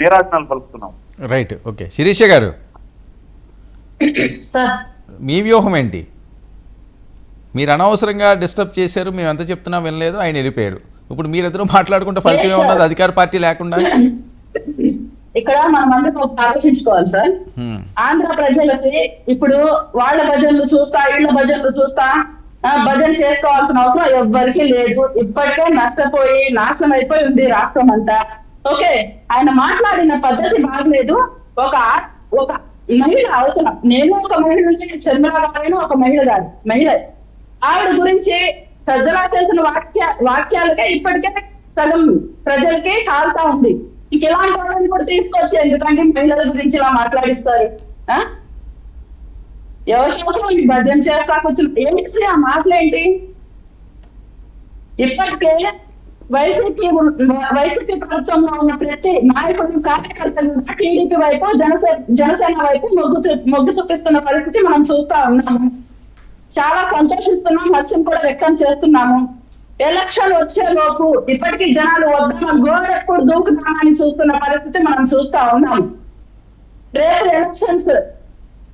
నీరాజనాలు పలుకుతున్నాం. Right, okay. Sirisha గారు, మీ వ్యూహం ఏంటి? మీరు అనవసరంగా డిస్టర్బ్ చేశారు, మేము ఎంత చెప్తున్నా వినలేదు, ఆయన వెళ్ళిపోయారు. ఇప్పుడు మీరిద్దరూ మాట్లాడుకుంటే ఫలితం ఏమున్నది అధికార పార్టీ లేకుండా? ఇక్కడ మనం అందరూ ఆలోచించుకోవాలి సార్. ఆంధ్ర ప్రజలకి ఇప్పుడు వాళ్ళ భజనలు చూస్తా, ఇళ్ల భజనలు చూస్తా భజన చేసుకోవాల్సిన అవసరం ఎవ్వరికీ లేదు. ఇప్పటికే నష్టపోయి నాశనం అయిపోయి ఉంది రాష్ట్రం అంతా. ఓకే, ఆయన మాట్లాడిన పద్ధతి బాగలేదు. ఒక మహిళ అవుతున్నా, నేను ఒక మహిళ నుంచి, చంద్రబాబు గారైనా ఒక మహిళ ఆవిడ గురించి సజ్జలా చేసిన వాక్యాలకే ఇప్పటికే సగం ప్రజలకి కాలుతా ఉంది. ఇంక ఇలాంటి వాళ్ళని కూడా తీసుకొచ్చి ఎందుకంటే మహిళల గురించి ఇలా మాట్లాడిస్తారు. ఎవరి భజన చేస్తా కూర్చుని ఏమిటి ఆ మాటలేంటి? ఇప్పటికే వైసీపీ ప్రభుత్వంలో ఉన్న ప్రతి నాయకుడు, కార్యకర్తలు టీడీపీ వైపు, జనసేన వైపు మొగ్గు చూపిస్తున్న పరిస్థితి మనం చూస్తా ఉన్నాము. చాలా సంతోషిస్తున్నాం, హర్షం కూడా వ్యక్తం చేస్తున్నాము. ఎలక్షన్ వచ్చే లోపు ఇప్పటికీ జనాలు వద్దామా, గోడెప్పుడు దూకుదామని చూస్తున్న పరిస్థితి మనం చూస్తా ఉన్నాము. రేపు ఎలక్షన్స్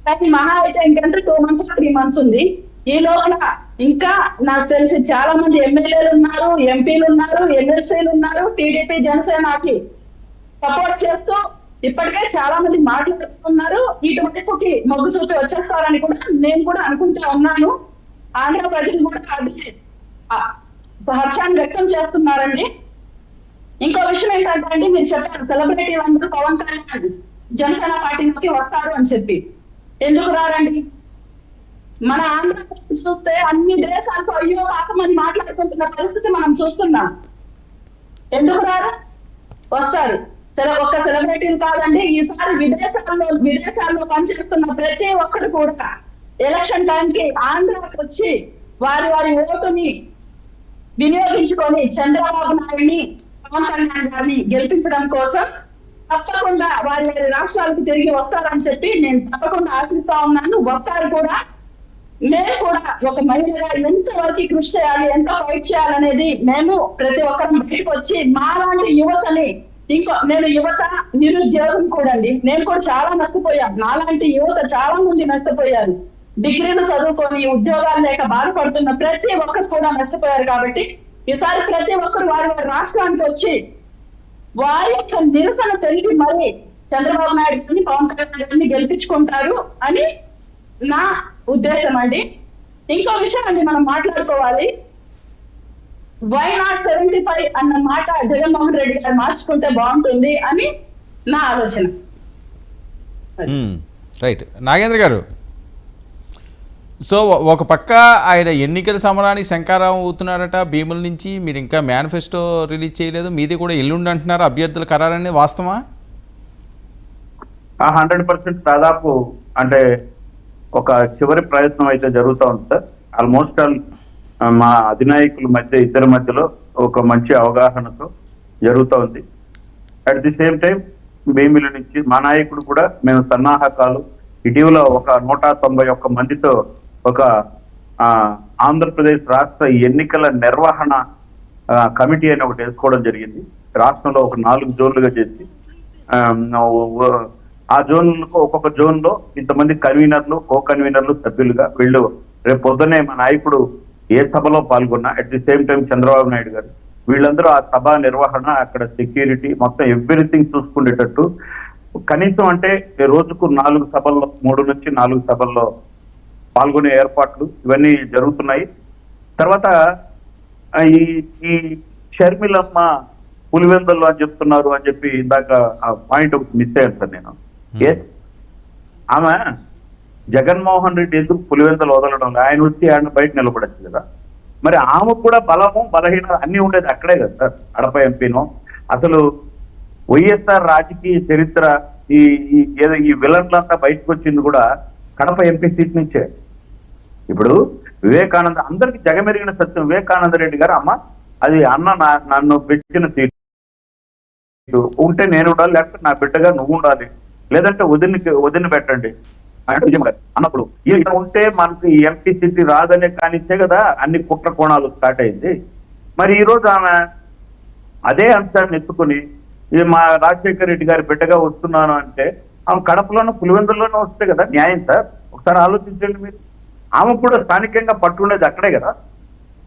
కానీ మహా అయితే ఇంకంటే 2 months 3 months ఉంది. ఈ లోపల ఇంకా నాకు తెలిసి చాలా మంది ఎమ్మెల్యేలు ఉన్నారు, ఎంపీలు ఉన్నారు, ఎమ్మెల్సీలు ఉన్నారు, టీడీపీ జనసేనకి సపోర్ట్ చేస్తూ ఇప్పటికే చాలా మంది మాట్లాడుతున్నారు. ఇటువంటి మొగ్గు చూపి వచ్చేస్తారని కూడా నేను కూడా అనుకుంటా ఉన్నాను. ఆంధ్ర ప్రజలు కూడా అదే హర్షాన్ని వ్యక్తం చేస్తున్నారండి. ఇంకో విషయం ఏంటంటే మీరు చెప్పారు సెలబ్రిటీలు అందరూ పవన్ కళ్యాణ్ జనసేన పార్టీలోకి వస్తారు అని చెప్పి. ఎందుకు రారండి? మన ఆంధ్ర చూస్తే అన్ని దేశాలతో అయ్యో పాపమని మాట్లాడుకుంటున్న పరిస్థితి మనం చూస్తున్నాం. ఎందుకు రారు? వస్తారు. ఒక్క సెలబ్రిటీలు కాదండి, ఈసారి విదేశాల్లో పనిచేస్తున్న ప్రతి ఒక్కరు కూడా ఎలక్షన్ టైంకి ఆంధ్రాకి వచ్చి వారి ఓటుని వినియోగించుకొని చంద్రబాబు నాయుడిని, పవన్ కళ్యాణ్ గారిని గెలిపించడం కోసం తప్పకుండా వారి రాష్ట్రాలకు తిరిగి వస్తారని చెప్పి నేను తప్పకుండా ఆశిస్తా ఉన్నాను. వస్తారు కూడా. మేము కూడా ఒక మహిళగా ఎంత వరకు కృషి చేయాలి, ఎంత ఫైట్ చేయాలనేది మేము ప్రతి ఒక్కరు బయటకు వచ్చి మాలాంటి యువతని, నేను యువత నిరుద్యోగం కూడా అండి, నేను కూడా చాలా నష్టపోయాను. నాలాంటి యువత చాలా మంది నష్టపోయారు. డిగ్రీలు చదువుకొని ఉద్యోగాలు లేక బాధపడుతున్న ప్రతి ఒక్కరు కూడా నష్టపోయారు. కాబట్టి ఈసారి ప్రతి ఒక్కరు వారి రాష్ట్రానికి వచ్చి వారి యొక్క నిరసన తెలిపి మరి చంద్రబాబు నాయుడు గారిని, పవన్ కళ్యాణ్ గారిని గెలిపించుకుంటారు అని నా ఉద్దేశం అండి. ఇంకో విషయం అండి మనం మాట్లాడుకోవాలి. వై నాట్ 75 అన్న మాట జగన్మోహన్ రెడ్డి గారు మార్చుకుంటే బాగుంటుంది అని నా ఆలోచన. రైట్, నాగేంద్ర గారు. సో ఒక పక్క ఆయన ఎన్నికల సమరానికి శంకారావం అవుతున్నారట భీముల నుంచి. మీరు ఇంకా మేనిఫెస్టో రిలీజ్ చేయలేదు, మీది కూడా ఎల్లుండి అంటున్నారు అభ్యర్థుల ఖరారనేది వాస్తవా? 100% దాదాపు అంటే ఒక చివరి ప్రయత్నం అయితే జరుగుతూ ఉంది సార్. ఆల్మోస్ట్ మా అధినాయకుల మధ్య ఇద్దరి మధ్యలో ఒక మంచి అవగాహనతో జరుగుతూ ఉంది. At the same time Bheemili నుంచి మా నాయకుడు కూడా మేము సన్నాహకాలు ఇటీవల ఒక 191 మందితో ఒక ఆంధ్రప్రదేశ్ రాష్ట్ర ఎన్నికల నిర్వహణ కమిటీ అని ఒకటి వేసుకోవడం జరిగింది. రాష్ట్రంలో ఒక 4 జోన్లుగా చేసి ఆ జోన్లకు ఒక్కొక్క జోన్ లో ఇంతమంది కన్వీనర్లు, కో కన్వీనర్లు సభ్యులుగా వీళ్ళు రేపు పొద్దున్నే మా నాయకుడు ఏ సభలో పాల్గొన్నా at the same time Chandrababu Naidu గారు వీళ్ళందరూ ఆ సభ నిర్వహణ, అక్కడ సెక్యూరిటీ మొత్తం ఎవ్రీథింగ్ చూసుకునేటట్టు కనీసం అంటే రోజుకు 4 సభల్లో 3 నుంచి 4 సభల్లో పాల్గొనే ఏర్పాట్లు ఇవన్నీ జరుగుతున్నాయి. తర్వాత ఈ షర్మిలమ్మ పులివెందులు అని చెప్తున్నారు అని చెప్పి ఇందాక ఆ పాయింట్ ఒకటి మిస్ అయ్యాను సార్ నేను. ఆమె జగన్మోహన్ రెడ్డి ఎందుకు పులివెందులు వదలడం, ఆయన వచ్చి ఆయన బయట నిలబడచ్చు కదా. మరి ఆమె కూడా బలము బలహీన అన్ని ఉండేది అక్కడే కదా సార్, కడప ఎంపీను. అసలు వైఎస్ఆర్ రాజకీయ చరిత్ర ఈ విలన్లంతా బయటకు వచ్చింది కూడా కడప ఎంపీ సీట్ నుంచే. ఇప్పుడు వివేకానంద అందరికి జగమెరిగిన సత్యం, వివేకానంద రెడ్డి గారు అమ్మ అది అన్న నన్ను పెట్టిన సీటు ఉంటే నేను ఉండాలి, లేకపోతే నా బిడ్డగా నువ్వు ఉండాలి, లేదంటే వదిలి పెట్టండి అంటే విజయం గారు అన్నప్పుడు ఇలా ఉంటే మనకి ఎంపీ సీట్ రాదనే కానిచ్చే కదా అన్ని కుట్ర కోణాలు స్టార్ట్ అయింది. మరి ఈ రోజు ఆమె అదే అంశాన్ని ఎత్తుకుని ఇది మా రాజశేఖర రెడ్డి గారి బిడ్డగా వస్తున్నాను అంటే ఆమె కడపలోనూ పులివెందుల్లోనూ వస్తే కదా న్యాయం సార్. ఒకసారి ఆలోచించండి మీరు. ఆమె కూడా స్థానికంగా పట్టుండేది అక్కడే కదా.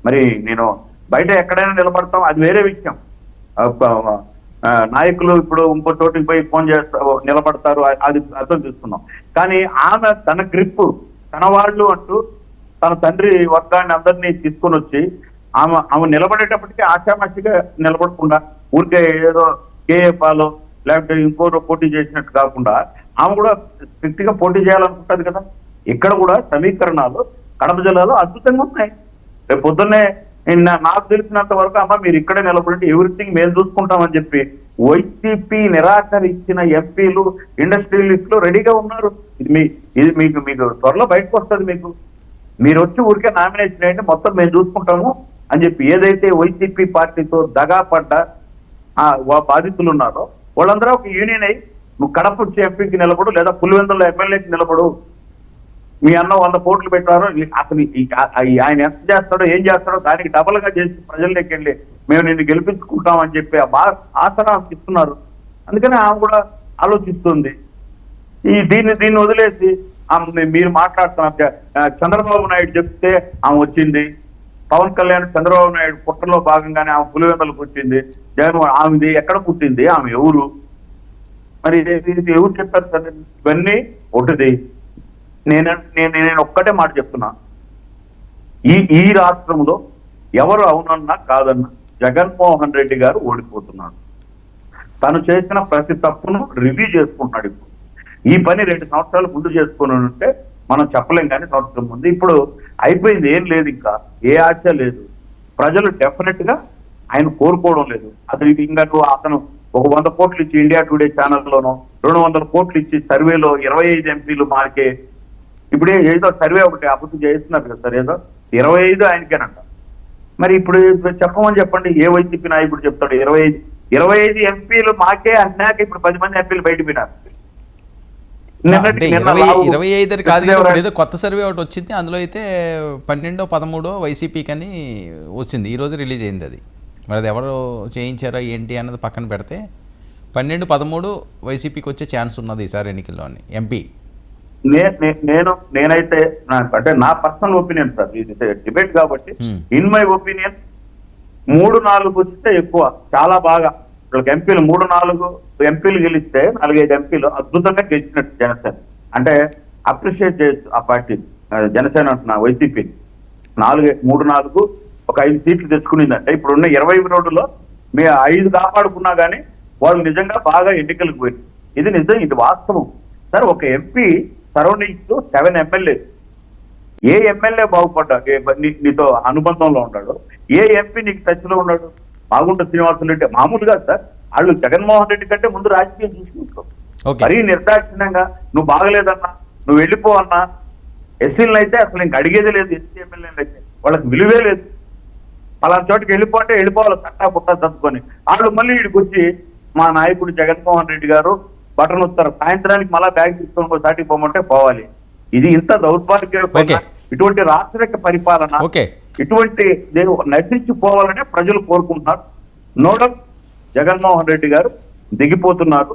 మరి నేను బయట ఎక్కడైనా నిలబడతాం, అది వేరే విషయం. నాయకులు ఇప్పుడు ఇంకో చోటుకి పోయి ఫోన్ చేస్తారు, నిలబడతారు, అది అర్థం చేసుకున్నాం. కానీ ఆమె తన గ్రిప్, తన వాళ్ళు అంటూ తన తండ్రి వర్గాన్ని అందరినీ తీసుకొని వచ్చి ఆమె నిలబడేటప్పటికీ ఆశామాషిగా నిలబడకుండా ఊరికే ఏదో కేఏపాలో లేకపోతే ఇంకోరో పోటీ చేసినట్టు కాకుండా ఆమె కూడా స్ట్రిక్ట్ గా పోటీ చేయాలనుకుంటుంది కదా. ఇక్కడ కూడా సమీకరణాలు కడప జిల్లాలో అద్భుతంగా ఉన్నాయి. రేపు పొద్దున్నే నాకు తెలిసినంత వరకు అమ్మ మీరు ఇక్కడే నిలబడి ఎవ్రీథింగ్ మేము చూసుకుంటామని చెప్పి వైసీపీ నిరాకరించిన ఎంపీలు, ఇండస్ట్రియలిస్టులు రెడీగా ఉన్నారు. ఇది మీకు త్వరలో బయటకు వస్తుంది. మీరు వచ్చి ఊరికే నామినేషన్ అయ్యండి, మొత్తం మేము చూసుకుంటాము అని చెప్పి ఏదైతే వైసీపీ పార్టీతో దగా పడ్డ బాధితులు ఉన్నారో వాళ్ళందరూ ఒక యూనియన్ అయ్యి నువ్వు కడప వచ్చి ఎంపీకి నిలబడు, లేదా పులివెందుల ఎమ్మెల్యేకి నిలబడు, మీ అన్న 100 కోట్లు పెట్టారో అతను ఆయన ఎంత చేస్తాడో ఏం చేస్తాడో దానికి డబల్ గా చేసి ప్రజల్లోకి వెళ్ళి మేము నిన్ను గెలిపించుకుంటామని చెప్పి ఆసన ఇస్తున్నారు. అందుకని ఆమె కూడా ఆలోచిస్తుంది. దీన్ని వదిలేసి మీరు మాట్లాడుతున్నారు. చంద్రబాబు నాయుడు చెప్తే ఆమె వచ్చింది, పవన్ కళ్యాణ్ చంద్రబాబు నాయుడు పుట్టలో భాగంగానే ఆమె పులివెందులకు వచ్చింది. జగన్ ఆమెది ఎక్కడ పుట్టింది, ఆమె ఎవరు, మరి ఎవరు చెప్పారు సార్? ఇవన్నీ ఒకటిది. నేను ఒక్కటే మాట చెప్తున్నా, ఈ రాష్ట్రంలో ఎవరు అవునన్నా కాదన్నా జగన్మోహన్ రెడ్డి గారు ఓడిపోతున్నాడు. తను చేసిన ప్రతి తప్పును రివ్యూ చేసుకుంటున్నాడు. ఇప్పుడు ఈ పని 2 సంవత్సరాలు ముందు చేసుకుని ఉంటే మనం చెప్పలేం, కానీ సంవత్సరం ముందు. ఇప్పుడు అయిపోయింది, ఏం లేదు, ఇంకా ఏ ఆశ లేదు. ప్రజలు డెఫినెట్ గా ఆయన కోరుకోవడం లేదు. అతను ఇంకా అతను ఒక 100 కోట్లు ఇచ్చి ఇండియా టుడే ఛానల్లోనో 200 కోట్లు ఇచ్చి సర్వేలో 25 ఎంపీలు మాకే, ఇప్పుడే ఏదో సర్వే ఒకటి అభివృద్ధి చేస్తున్నారు కదా సార్, ఏదో 25 ఆయనకేనంట. మరి ఇప్పుడు చెప్పండి, ఏ వైసీపీ నాయకుడు చెప్తాడు 25 ఎంపీలు మాకే అన్నాక ఇప్పుడు 10 మంది ఎంపీలు బయట పోయినారు. 25 కాదు, ఏదో కొత్త సర్వే ఒకటి వచ్చింది, అందులో అయితే 12, 13 వైసీపీకి అని వచ్చింది. ఈరోజు రిలీజ్ అయింది అది. మరి అది ఎవరు చేయించారో ఏంటి అన్నది పక్కన పెడితే 12, 13 వైసీపీకి వచ్చే ఛాన్స్ ఉన్నది ఈసారి ఎన్నికల్లో అని ఎంపీ. నేనైతే అంటే నా పర్సనల్ ఒపీనియన్ సార్, ఇది డిబేట్ కాబట్టి ఇన్ మై ఒపీనియన్ 3-4 వస్తే ఎక్కువ, చాలా బాగా వీళ్ళకి ఎంపీలు 3-4 ఎంపీలు గెలిస్తే 4-5 ఎంపీలు అద్భుతంగా గెలిచినట్టు జనసేన. అంటే అప్రిషియేట్ చేయొచ్చు ఆ పార్టీ, జనసేన అంటున్నా వైసీపీ 3-4 ఒక 5 సీట్లు తెచ్చుకునిందంటే ఇప్పుడున్న 22లో మీ 5 కాపాడుకున్నా కానీ వాళ్ళు నిజంగా బాగా ఎన్నికలకు పోయింది. ఇది నిజం, ఇది వాస్తవం సార్. ఒక ఎంపీ సరౌండింగ్స్ 7 ఎమ్మెల్యే, ఏ ఎమ్మెల్యే బాగుపడ్డా నీతో అనుబంధంలో ఉన్నాడు, ఏ ఎంపీ నీకు టచ్ లో ఉన్నాడు? మాగుంట శ్రీనివాసరెడ్డి మామూలుగా సార్, వాళ్ళు జగన్మోహన్ రెడ్డి కంటే ముందు రాజకీయం చూసుకుంటారు. మరీ నిర్దాక్షిణ్యంగా నువ్వు బాగలేదన్నా, నువ్వు వెళ్ళిపో అన్నా, ఎస్సీలను అయితే అసలు ఇంక అడిగేది లేదు. ఎస్సీ ఎమ్మెల్యేలు అయితే వాళ్ళకి విలువే లేదు. అలాంటి చోటుకి వెళ్ళిపోతే వెళ్ళిపోవాలి, చట్టా పుట్టా తప్పుకొని. వాళ్ళు మళ్ళీ వీడికి వచ్చి మా నాయకుడు జగన్మోహన్ రెడ్డి గారు బటన్ వస్తారు, సాయంత్రానికి మళ్ళా బ్యాగ్ తీసుకొని సాటికి పోమంటే పోవాలి. ఇది ఇంత దౌర్భాగ్య, ఇటువంటి రాష్ట్రీయ పరిపాలన, ఇటువంటి నశించిపోవాలనే ప్రజలు కోరుకుంటున్నారు. నోడల్ జగన్మోహన్ రెడ్డి గారు దిగిపోతున్నారు.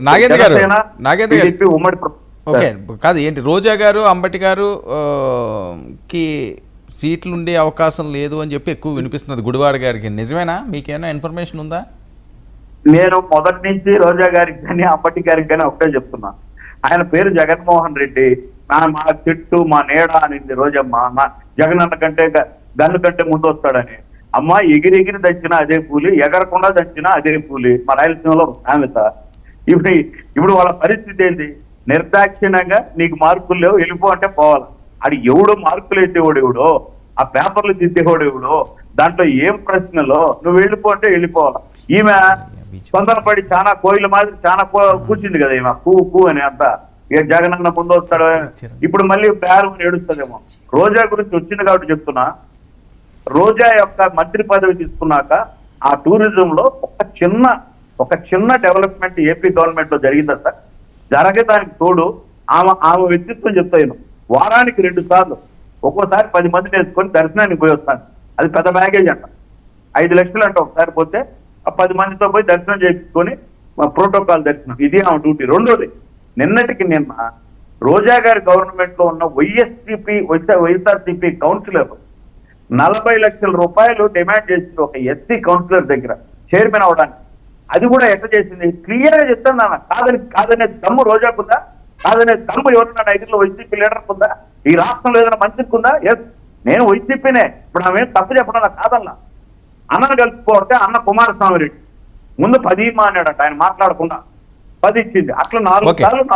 నాగేంద్ర గారు ఉమ్మడి కాదు ఏంటి, రోజా గారు, అంబటి గారు కి సీట్లు ఉండే అవకాశం లేదు అని చెప్పి ఎక్కువ వినిపిస్తున్నది గుడివాడ గారికి. నిజమేనా? మీకేమైనా ఇన్ఫర్మేషన్ ఉందా? నేను మొదటి నుంచి రోజా గారికి కానీ అంబటి గారికి కానీ ఒకటే చెప్తున్నా, ఆయన పేరు జగన్మోహన్ రెడ్డి, మా చెట్టు మా నీడ అనింది రోజమ్మ. జగన్ అన్న కంటే గన్ను కంటే ముందు వస్తాడని. అమ్మ ఎగిరి దంచినా అదే పూలి, ఎగరకుండా దంచినా అదే పూలి, మా రాయలసీమలో సామెత. ఇప్పుడు వాళ్ళ పరిస్థితి ఏంటి? నిర్దాక్షిణ్యంగా నీకు మార్కులు లేవు వెళ్ళిపో అంటే పోవాలి. అది ఎవడో మార్కులు వేసేవాడు ఎవడో, ఆ పేపర్లు దిద్దేవాడు ఎవడో, దాంట్లో ఏం ప్రశ్నలో నువ్వు వెళ్ళిపో అంటే వెళ్ళిపోవాలి. ఈమె తొందరపడి చాలా కోయిల మాదిరి చాలా కూర్చుంది కదా ఈమె, కూ అని అంతా. ఇక జగన్ అన్న ముందు వస్తాడు. ఇప్పుడు మళ్ళీ బేరం ఏడుస్తుందేమో. రోజా గురించి వచ్చింది కాబట్టి చెప్తున్నా, రోజా యొక్క మంత్రి పదవి తీసుకున్నాక ఆ టూరిజం లో ఒక చిన్న డెవలప్మెంట్ ఏపీ గవర్నమెంట్ లో జరిగిందా సార్? జరగదానికి తోడు ఆమె వ్యక్తిత్వం చెప్తాను. వారానికి 2 సార్లు ఒక్కోసారి 10 మందిని వేసుకొని దర్శనానికి పోయి వస్తాను. అది పెద్ద బ్యాగేజ్ అంట, 5 లక్షలు అంట ఒకసారి పోతే. ఆ 10 మందితో పోయి దర్శనం చేయించుకొని ప్రోటోకాల్ దర్శనం, ఇది ఆమె డ్యూటీ. రెండోది, నిన్నటికి నిన్న రోజా గారి గవర్నమెంట్ లో ఉన్న వైఎస్ఆర్సీపీ కౌన్సిలర్ 40 లక్షల రూపాయలు డిమాండ్ చేసింది ఒక ఎస్సీ కౌన్సిలర్ దగ్గర చైర్మన్ అవడానికి. అది కూడా ఎట్లా చేసింది క్లియర్ గా చెప్తాను నాన్న. కాదనే దమ్ము రోజాకుందా? కాదనే దమ్ము ఎవరన్నా ఐదులో వైసీపీ లీడర్కి ఉందా? ఈ రాష్ట్రంలో ఏదైనా మంచికి ఉందా? ఎస్, నేను వైసీపీనే. ఇప్పుడు ఆమె తప్పు చెప్పడం నాకు కాదన్నా. అన్నను కలుపుకోతే అన్న కుమారస్వామి రెడ్డి ముందు 10 అన్నాడట, ఆయన మాట్లాడకుండా 10 ఇచ్చింది. అట్లా 4 Okay. సార్లు